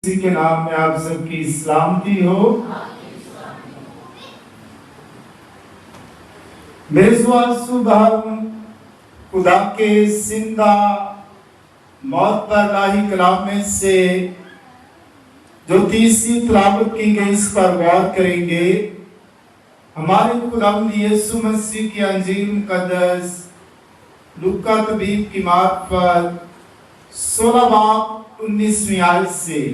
اسی کے نام میں آپ سب کی سلامتی ہو۔ صبح خدا کے زندہ موت پر الہی کلام میں سے جو تیسری تلاوت کی گئی اس پر غور کریں گے۔ ہمارے خداوند یسوع مسیح کی انجیل مقدس لوکا طبیب کی معرفت 16 باب 19ویں آیت سے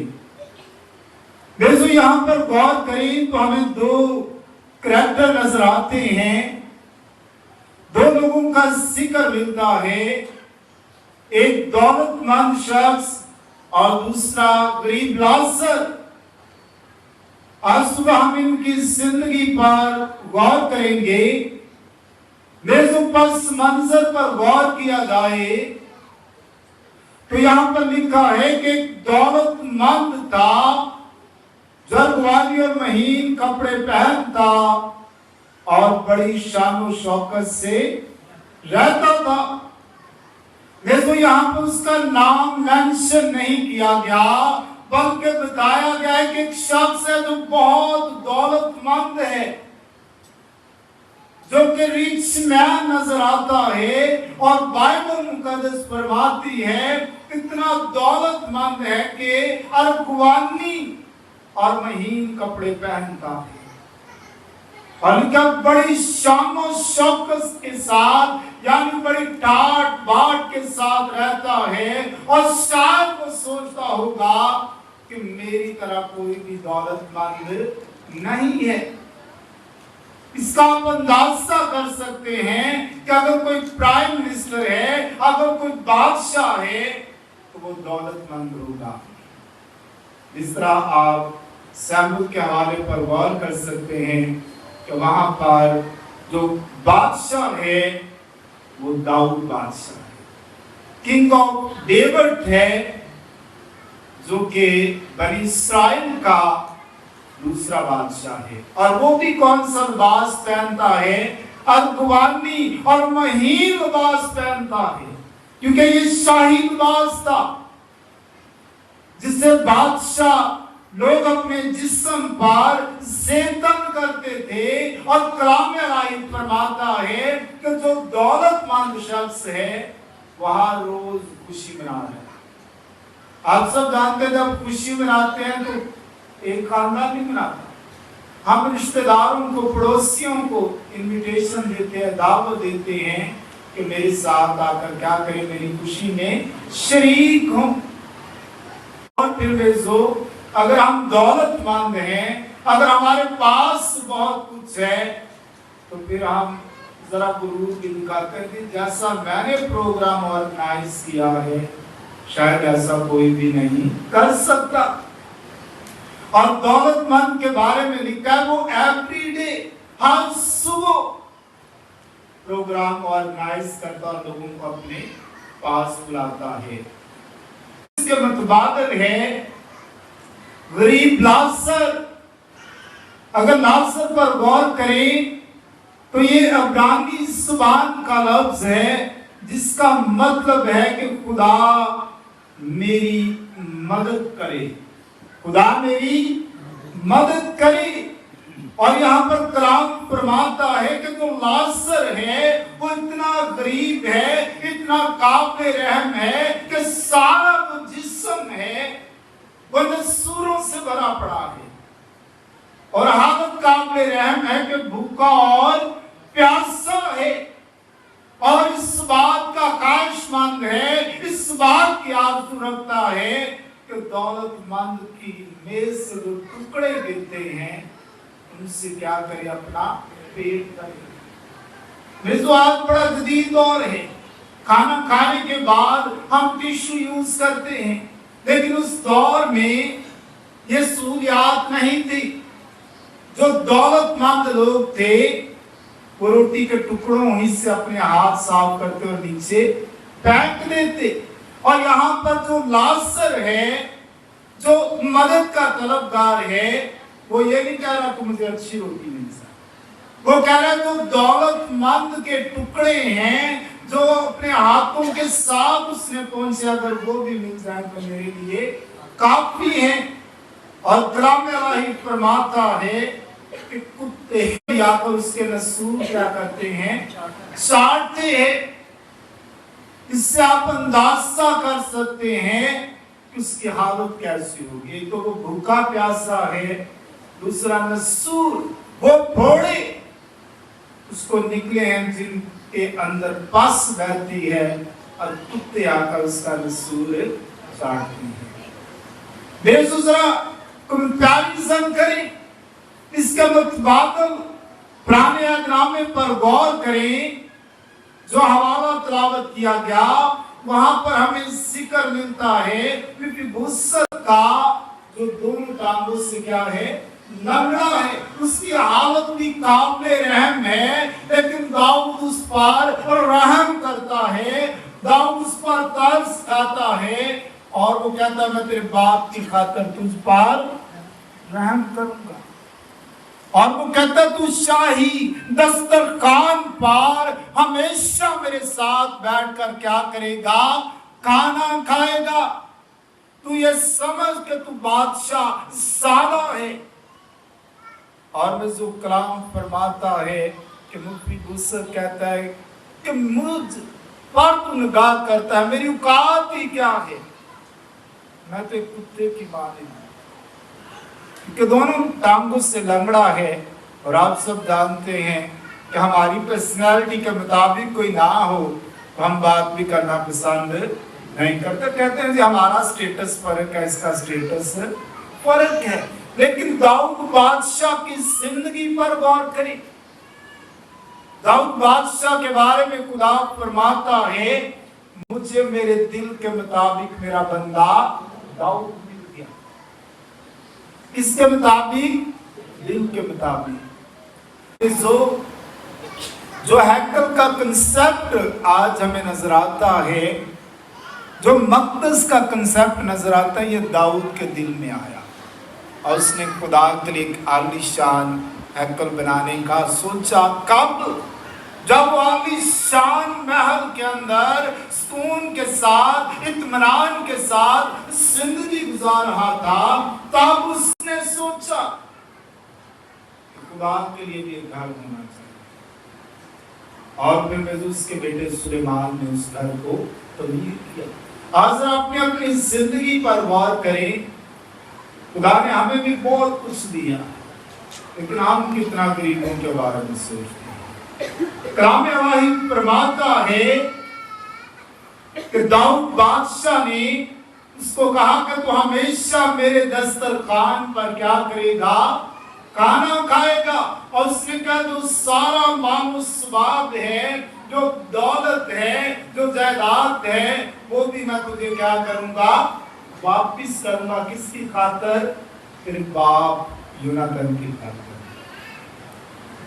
یہاں پر غور کریں تو ہمیں دو کریکٹر نظر آتے ہیں، دو لوگوں کا ذکر ملتا ہے، ایک دولت مند شخص اور دوسرا غریب لازر۔ آج صبح ہم ان کی زندگی پر غور کریں گے۔ پس منظر پر غور کیا جائے تو یہاں پر لکھا ہے کہ ایک دولت مند تھا جو والی اور مہین کپڑے پہنتا اور بڑی شان و شوکت سے رہتا تھا۔ یہاں پر اس کا نام مینشن نہیں کیا گیا، بلکہ بتایا گیا ہے کہ ایک شخص ہے جو بہت دولت مند ہے، جو کہ ریچ مین نظر آتا ہے، اور بائبل مقدس فرماتی ہے اتنا دولت مند ہے کہ ارغوانی اور مہین کپڑے پہنتا ہے، اور کیا بڑی شان و شوکت کے ساتھ، یعنی بڑی ٹاٹ باٹ کے ساتھ رہتا ہے، اور شاید وہ سوچتا ہوگا کہ میری طرح کوئی بھی دولت مند نہیں ہے۔ اس کا آپ اندازہ کر سکتے ہیں کہ اگر کوئی پرائم منسٹر ہے، اگر کوئی بادشاہ ہے تو وہ دولت مند ہوگا۔ اس طرح آپ سیموئیل کے حوالے پر غور کر سکتے ہیں کہ وہاں پر جو بادشاہ ہے وہ داؤد بادشاہ ہے، کنگ آف ڈیوڈ ہے، جو کہ بنی اسرائیل کا دوسرا بادشاہ ہے، اور وہ بھی کون سا لباس پہنتا ہے؟ ارغوانی اور مہین لباس پہنتا ہے، کیونکہ یہ شاہی لباس تھا جس سے بادشاہ لوگ اپنے جسم پر زیتن کرتے تھے، اور کلام الہی فرماتا ہے کہ جو دولت مند شخص ہے وہ ہر روز خوشی منا رہا ہے۔ آپ سب جانتے ہیں جب خوشی مناتے ہیں تو ایک خاندان نہیں مناتا، ہم رشتہ داروں کو، پڑوسیوں کو انویٹیشن دیتے ہیں، دعوت دیتے ہیں کہ میرے ساتھ آ کر کیا کریں، میری خوشی میں شریک ہوں۔ اور پھر اگر ہم دولت مند ہیں، اگر ہمارے پاس بہت کچھ ہے، تو پھر ہم ذرا غرور بھی دکھاتے ہیں کہ جیسا میں نے پروگرام آرگنائز کیا ہے شاید ایسا کوئی بھی نہیں کر سکتا۔ اور دولت مند کے بارے میں لکھا ہے وہ ایوری ڈے، ہر صبح پروگرام آرگنائز کرتا اور لوگوں کو اپنے پاس بلاتا ہے۔ اس کے متبادل ہے غریب لازر۔ اگر لازر پر غور کریں تو یہ عبرانی زبان کا لفظ ہے جس کا مطلب ہے کہ خدا میری مدد کرے، خدا میری مدد کرے۔ اور یہاں پر کلام فرماتا ہے کہ جو لازر ہے وہ اتنا غریب ہے، اتنا قابل رحم ہے کہ سارا وہ جسم ہے وہ نسوروں سے بھرا پڑا ہے، اور حالت قابل رحم ہے کہ بھوکا اور پیاسا ہے، اور اس بات کا خواہش مند ہے، اس بات کی آرزو رکھتا ہے کہ دولت مند کی میز سے جو ٹکڑے گرتے ہیں ان سے کیا کرے، اپنا پیٹ کرے۔ آج بڑا جدید دور ہے، کھانا کھانے کے بعد ہم ٹیشو یوز کرتے ہیں، لیکن اس دور میں یہ سہولیات نہیں تھی۔ جو دولت مند لوگ تھے وہ روٹی کے ٹکڑوں ہی سے اپنے ہاتھ صاف کرتے اور نیچے پھینک دیتے۔ اور یہاں پر جو لازر ہے، جو مدد کا طلبگار ہے، وہ یہ نہیں کہہ رہا کہ مجھے اچھی روٹی مل جائے، وہ کہہ رہا ہے جو دولت مند کے ٹکڑے ہیں جو اپنے ہاتھوں کے ساتھ اس نے پہنچے، اگر وہ بھی مل جائے تو میرے لیے کافی ہے۔ اور کلام الہی فرماتا ہے کہ کتے یا تو اس کے نسور کیا کرتے ہیں؟ چاٹتے ہیں۔ اس سے آپ اندازہ کر سکتے ہیں کہ اس کی حالت کیسی ہوگی۔ ایک تو وہ بھوکا پیاسا ہے، دوسرا نسور، وہ پھوڑے اس کو نکلے ہیں جن کے اندر پس بہتی ہے، اور کتے آ کر اس کا نسور چاٹتے ہیں۔ میرے ذرا پیاری پسند کریں، اس کا متبادل پرانے عہد پر غور کریں۔ جو حوالہ تلاوت کیا گیا وہاں پر ہمیں ذکر ملتا ہے مفیبوست کا، جو دونوں ٹانگوں سے کیا ہے؟ لنگڑا ہے۔ اس کی حالت بھی قابل رحم ہے، لیکن داؤد اس پر رحم کرتا ہے، داؤد اس پر ترس کھاتا ہے، اور وہ کہتا ہے میں تیرے باپ کی خاطر تجھ پر رحم کروں گا۔ اور وہ کہتا ہے تو شاہی دسترخوان پر ہمیشہ میرے ساتھ بیٹھ کر کیا کرے گا؟ کھانا کھائے گا۔ تو یہ سمجھ کہ تو بادشاہ زیادہ ہے۔ اور میں جو کلام فرماتا ہے کہ مفیبوست کہتا ہے کہ مجھ پر تو نگاہ کرتا ہے، میری اوقات ہی کیا ہے؟ میں تو ایک کتے کی مانند ہوں، کہ دونوں ٹانگوں سے لنگڑا ہے۔ اور آپ سب جانتے ہیں کہ ہماری پرسنالٹی کے مطابق کوئی نہ ہو تو ہم بات بھی کرنا پسند نہیں کرتے، کہتے ہیں جی ہمارا سٹیٹس فرق ہے، اس کا سٹیٹس فرق ہے۔ لیکن داؤد بادشاہ کی زندگی پر غور کریں۔ داؤد بادشاہ کے بارے میں خدا فرماتا ہے مجھے میرے دل کے مطابق میرا بندہ داؤد مل گیا۔ کس کے مطابق؟ دل کے مطابق۔ جو ہیکل کا کنسپٹ آج ہمیں نظر آتا ہے، جو مقدس کا کنسپٹ نظر آتا ہے، یہ داؤد کے دل میں آیا، اور اس نے خدا کے لیے ایک عالی شان ہیکل بنانے کا سوچا۔ کب؟ جب وہ عالی شان محل کے اندر سکون کے ساتھ، اطمینان کے ساتھ زندگی گزار رہا تھا، تب اس نے سوچا کہ خدا کے لیے بھی ایک گھر ہونا چاہیے۔ اور پھر بیزوس کے بیٹے سلیمان نے اس گھر کو تعمیر کیا۔ آج آپ نے اپنی زندگی پر غور کریں، خدا نے ہمیں بھی بہت کچھ دیا، لیکن ہم کتنا غریبوں کے بارے میں سوچتے ہیں۔ کلام الہی فرماتا ہے کہ داؤد بادشاہ نے اس کو کہا کہ تو ہمیشہ میرے دسترخوان پر کیا کرے گا؟ کھانا کھائے گا۔ اور اس نے کہا جو سارا مال و ثواب ہے، جو دولت ہے، جو جائیداد ہے، وہ بھی میں تجھے کیا کروں گا؟ واپس کروں گا۔ کس کی خاطر؟ تیرے باپ یوناتن کی خاطر۔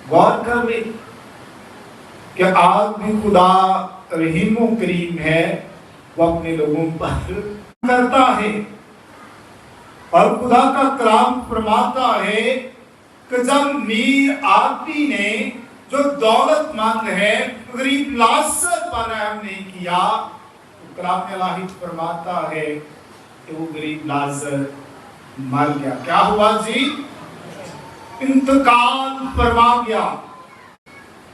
غور کر لیں کہ آج بھی خدا رحیم و کریم ہے، وہ اپنے لوگوں پر کرتا ہے۔ اور خدا کا کلام فرماتا ہے کہ جب میر آدمی نے جو دولت مند ہے غریب لازر پر رحم نہیں کیا، تو کلام الہی فرماتا ہے کہ وہ غریب لازر مر گیا۔ کیا ہوا جی؟ انتقال فرما گیا۔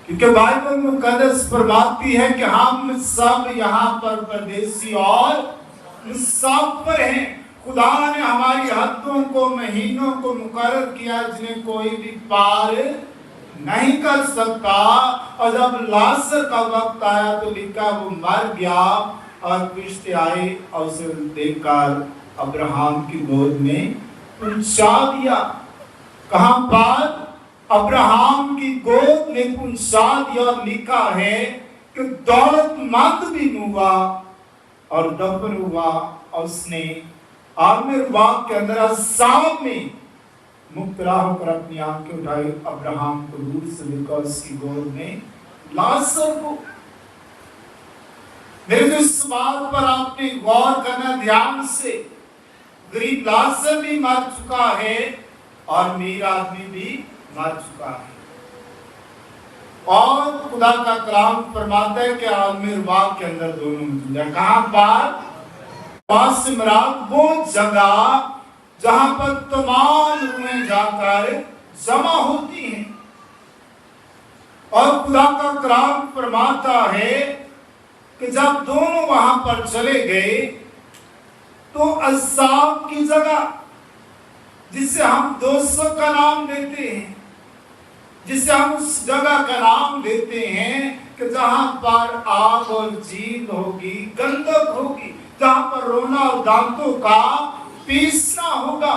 کیونکہ بائبل مقدس فرماتی ہے کہ ہم سب یہاں پر پردیسی اور مسافر ہیں۔ خدا نے ہماری حدوں کو، مہینوں کو مقرر کیا جنہیں کوئی بھی پار نہیں کر سکتا، اور جب لازر کا وقت آیا تو لکھا وہ مر گیا، اور فرشتے آئے اور اسے دیکھ کر ابراہم کی گود میں پہنچا دیا۔ کہاں پر؟ ابراہم کی گود میں پہنچا دیا، اور لکھا ہے کہ دولت مند بھی ہوا اور دفن ہوا، اور اس نے عالم باغ کے اندر عذاب میں مبتلا ہو کر اپنی آنکھیں اٹھائی، ابراہم کو دور سے دیکھا، اس کی گود میں لازر کو۔ میرے اس بات پر آپ نے غور کرنا دھیان سے، غریب لازر بھی مر چکا ہے اور امیر آدمی بھی مر چکا ہے۔ اور خدا کا کلام فرماتا ہے کہ عالم باغ کے اندر دونوں موجود ہیں۔ کہاں پر؟ پاس مراد وہ جگہ जहां पर तमाम रूहें जाकर जमा होती हैं। और खुदा का कलाम फरमाता है कि जब दोनों वहां पर चले गए तो अज़ाब की जगह, जिसे हम 200 का नाम देते हैं, जिसे हम उस जगह का नाम देते हैं कि जहां पर आग और झील होगी, गंधक होगी, जहां पर रोना और दांतों का पीसना होगा,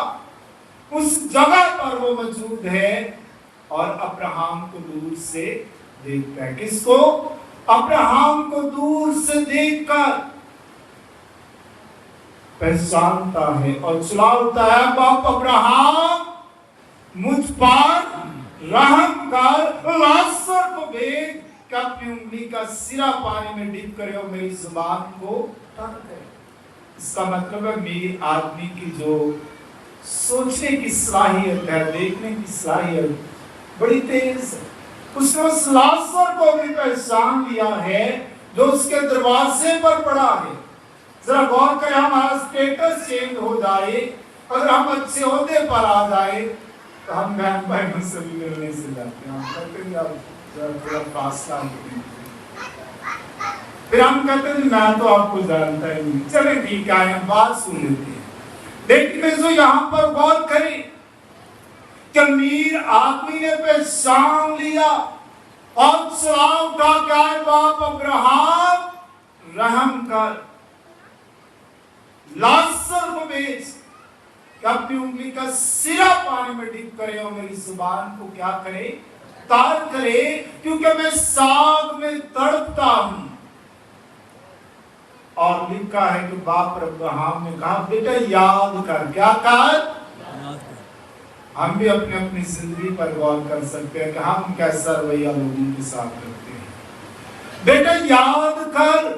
उस जगह पर वो मौजूद है और अब्राहम को दूर से देखता है। किसको? अब्राहम को दूर से देखकर पहचानता है और चलाता है, बाप अब्राहम मुझ पर रहम कर, लाजर को भेज कि अपनी उंगली का सिरा पानी में डिप करे और मेरी जुबान को तर करे। इसका मतलब है मेरी आदमी की जो सोचने की सलाहियत है, देखने की सलाहियत बड़ी तेज है। उसने उस लाजर को भी पहचान लिया है जो उसके दरवाजे पर पड़ा है। जरा गौर करें, हमारा स्टेटस चेंज हो जाए, अगर हम अच्छे ओहदे पर आ जाए तो हम बहन भाइयों से भी मिलने से जाते हैं, हम कहते हैं थोड़ा फासला, फिर हम कहते हैं मैं तो आपको जानता ही नहीं, चले ठीक है हम बात सुन लेते हैं। लेकिन जो यहाँ पर गौर करें कि अमीर आदमी ने पहचान लिया और चला उठा के आए, बाप अब्राहम रहम कर, लाजर को भेज कि अपनी उंगली का सिरा पानी में डिप करे और मेरी जुबान को क्या करे? तार करे, क्योंकि मैं साग में तड़पता हूं। और लिखा है कि बाप अब्राहम ने कहा, बेटा याद कर। क्या कर? हम भी अपने अपनी जिंदगी पर गौर कर सकते हैं कि हम कैसा रवैया लोगों के साथ करते हैं। बेटा याद कर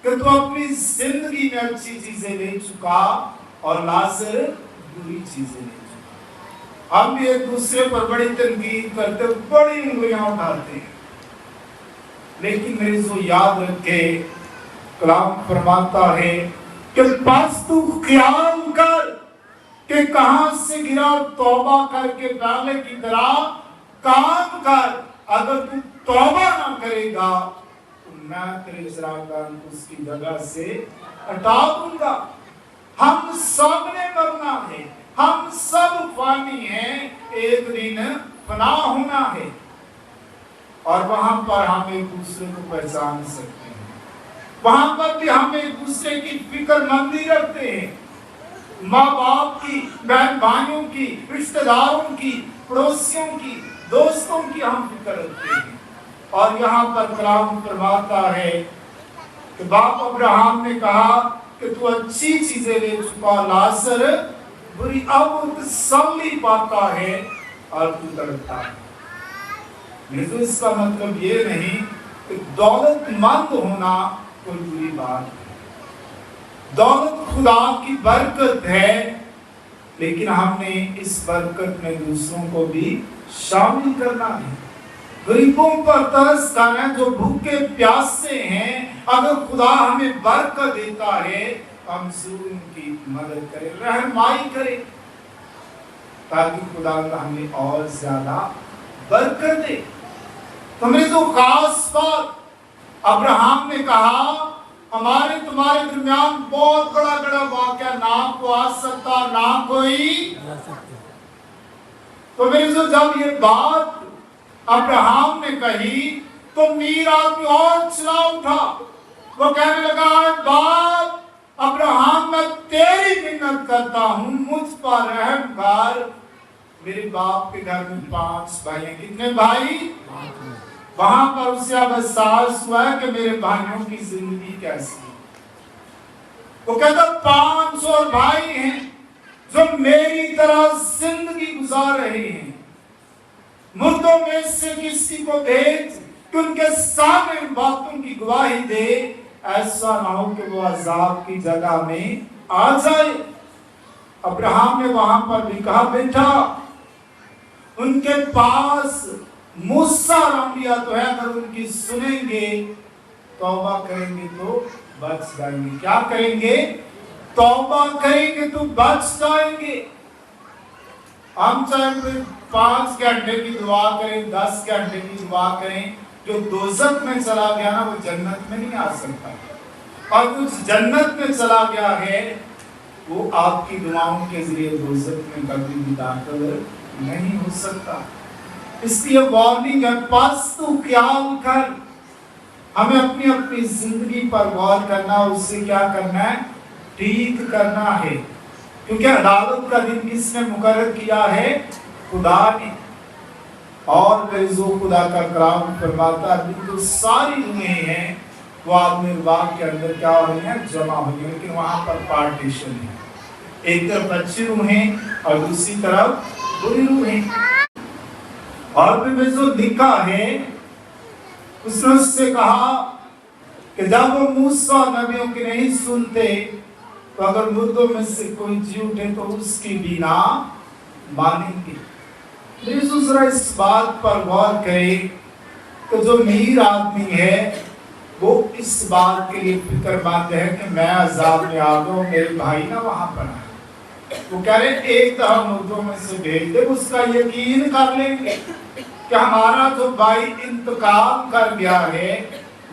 कि तू अपनी जिंदगी में अच्छी चीजें ले चुका और लाजर बुरी चीजें ले चुका। हम भी एक दूसरे पर बड़ी तनकीद करते, बड़ी उंगलियां उठाते हैं, लेकिन मेरे जो याद रखे, कलाम फरमाता है कि बस तू ख्याल कर कि कहां से गिरा, तौबा करके पहले की तरह काम कर। अगर तू तौबा ना करेगा तो मैं तेरे इजराइल को उसकी जगह से हटा दूंगा। हम सब ने मरना है, हम सब फानी हैं, एक दिन फना होना है और वहां पर हम एक दूसरे को पहचान सकते हैं। वहां पर भी हम एक दूसरे की फिक्रमंदी रखते हैं, माँ बाप की, बहन भाइयों की, रिश्तेदारों की, पड़ोसियों की, दोस्तों की हम फिक्र रखते हैं। और यहाँ पर कलाम फरमाता है कि बाप अब्राहम ने कहा कि तू अच्छी चीजें ले चुका, लाजर बुरी। अब संभली पाता है और तू तड़पता है। तो इसका मतलब ये नहीं कि दौलतमंद होना कोई बुरी बात है। दौलत खुदा की बरकत है, लेकिन हमने इस बरकत में दूसरों को भी शामिल करना है। गरीबों पर तरस करना, जो भूखे प्यासे हैं, अगर खुदा हमें बरकत देता है हम जरूर उनकी मदद करें, रहनुमाई करें, ताकि खुदा हमें और ज्यादा बरकत दे। तो मेरी जो खास बात, अब्राहम ने कहा हमारे तुम्हारे दरमियान बहुत बड़ा बड़ा वाक़या ना को आ सकता, ना कोई। तो मेरे जो जब ये बात अब्राहम ने कही तो मीर आदमी और चला उठा। वो कहने लगा, बाप अब्राहम मैं तेरी मिन्नत करता हूं, मुझ पर रहम कर। मेरे बाप के घर में 5 भाई हैं। कितने भाई? वहां पर उसे अब एहसास हुआ कि मेरे भाइयों की जिंदगी कैसी है। वो कहता 500 भाई हैं जो मेरी तरह जिंदगी गुजार रहे हैं। मुर्दों में से किसी को भेज कि उनके सामने इन बातों की गवाही दे, ऐसा ना हो कि वो अजाब की जगह में आ जाए। अब्राहम ने वहां पर भी कहा, बेटा उनके पास मूसा और अंबिया तो है, अगर उनकी सुनेंगे, तौबा करेंगे तो बच जाएंगे। क्या करेंगे? तौबा करेंगे तो बच जाएंगे। हम चाहे 5 घंटे की दुआ करें, 10 घंटे की दुआ करें, जो दोज़ख में चला गया ना वो जन्नत में नहीं आ सकता। और उस जन्नत में चला गया है वो आपकी दुआओं के जरिए दोज़ख में कभी भी दाखिल नहीं हो सकता। इसलिए वार्निंग है, पास तो ख्याल कर। हमें अपनी अपनी जिंदगी पर गौर करना, उससे क्या करना है, ठीक करना है। क्योंकि अदालत का दिन किसने मुकर्रर किया है, खुदा ने। और जो खुदा का कलाम फरमाता है तो सारी रूहें हैं वो आदमी बाग के अंदर क्या हो रही हैं, जमा हो रही है, लेकिन वहां पर पार्टीशन है। एक तरफ अच्छी रूहें और दूसरी तरफ बुरी रूहें। और भी जो लिखा है उसने उससे कहा कि जब वो मूसा नबियों की नहीं सुनते तो अगर मुर्दों में से कोई जी उठे तो उसकी बिना मानेंगे। जरा इस बात पर गौर करें कि जो मीर आदमी है वो इस बात के लिए फिक्रमंद है कि मैं अजाब में आ गया, मेरे भाई ना वहां पर आए। वो कह रहे एक तरह मुर्दों में से भेज दे, उसका यकीन कर लेंगे कि हमारा जो भाई इंतकाल कर गया है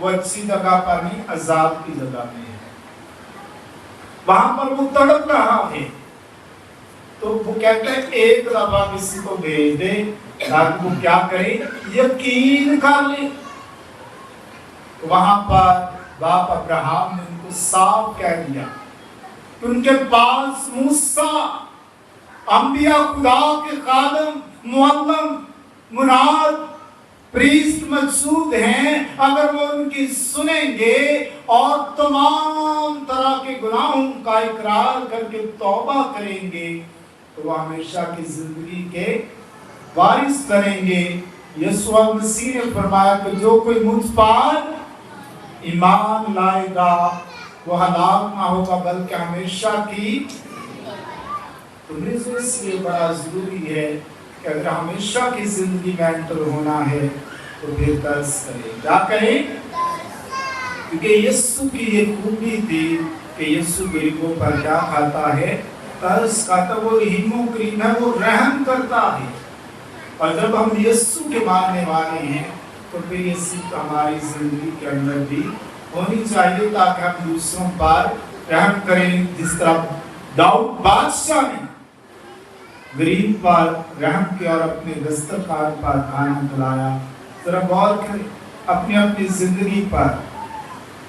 वो अच्छी जगह पर नहीं, अजाब की जगह में है, वहां पर वो तड़प रहा है। तो वो कहते हैं एक दफा किसी को भेज दे ताकि वो क्या करे, यकीन कर ले। तो वहां पर बाप अब्राहम ने उनको साफ कह दिया कि उनके पास मूसा अंबिया खुदा के खादम मुअल्लम मुनाद प्रीस्ट मौजूद हैं, अगर वो उनकी सुनेंगे और तमाम तरह के गुनाहों का इकरार करके तौबा करेंगे तो वो हमेशा की जिंदगी के वारिस बनेंगे। यीशु मसीह ने फरमाया कि जो कोई मुझ पर ईमान लाएगा वो हलाक ना होगा बल्कि हमेशा की। तो इसलिए बड़ा जरूरी है कि अगर हमेशा की जिंदगी में एंटर होना है तो फिर तरस करें, क्या करें, क्योंकि यीशु की ये खूबी थी कि यीशु गरीबों पर क्या खाता है, तरस खाता। वो रहीमो करीम है, वो रहम करता है। और जब हम यीशु के मानने वाले हैं तो फिर ये सिर्फ हमारी जिंदगी के अंदर भी होनी चाहिए ताकि हम दूसरों पर रहम करें। जिस तरह दाऊद बादशाह ने गरीब पर रहम किया और अपने दस्तरखान पर खाना खिलाया। जरा गौर करें अपनी अपनी जिंदगी पर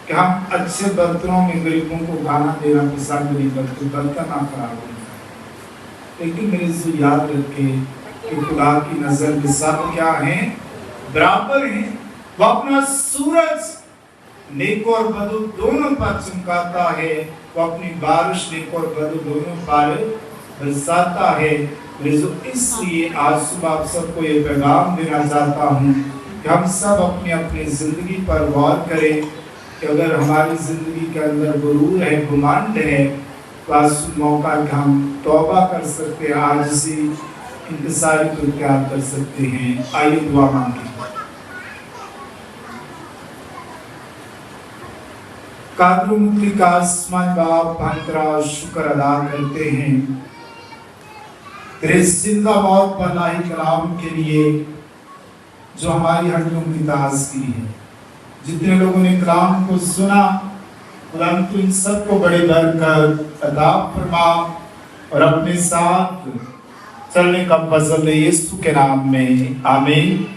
कि हम अच्छे बर्तनों में गरीबों को खाना देना पसंद नहीं करते, बर्तन ना खराब हो जाए। लेकिन मेरे से याद रखें कि खुदा की नजर में सब क्या है, बराबर है। वो अपना सूरज नेक और बदू दोनों पर चमकाता है, वो अपनी बारिश नेक और बदू दोनों पर बरसाता है। इसलिए आज सुबह आप सबको ये पैगाम देना चाहता हूँ कि हम सब अपनी अपनी जिंदगी पर गौर करें कि अगर हमारी जिंदगी के अंदर गुरूर है, घुमंड है, तो आज मौका कि हम तौबा कर सकते हैं, आज से इंतज़ारी को इख्तियार कर सकते हैं। आइए दुआ मांगें। कादर मुक्ति का आसमान बाप, हम तेरा शुक्र अदा करते हैं तेरे जिंदा मौत पर लाही कलाम के लिए जो हमारी हड्डियों की ताज़गी है। जितने लोगों ने कलाम को सुना खुदा तू इन सबको बड़े बरकत अता फरमा और अपने साथ चलने का फजल दे, यीशु के नाम में आमीन।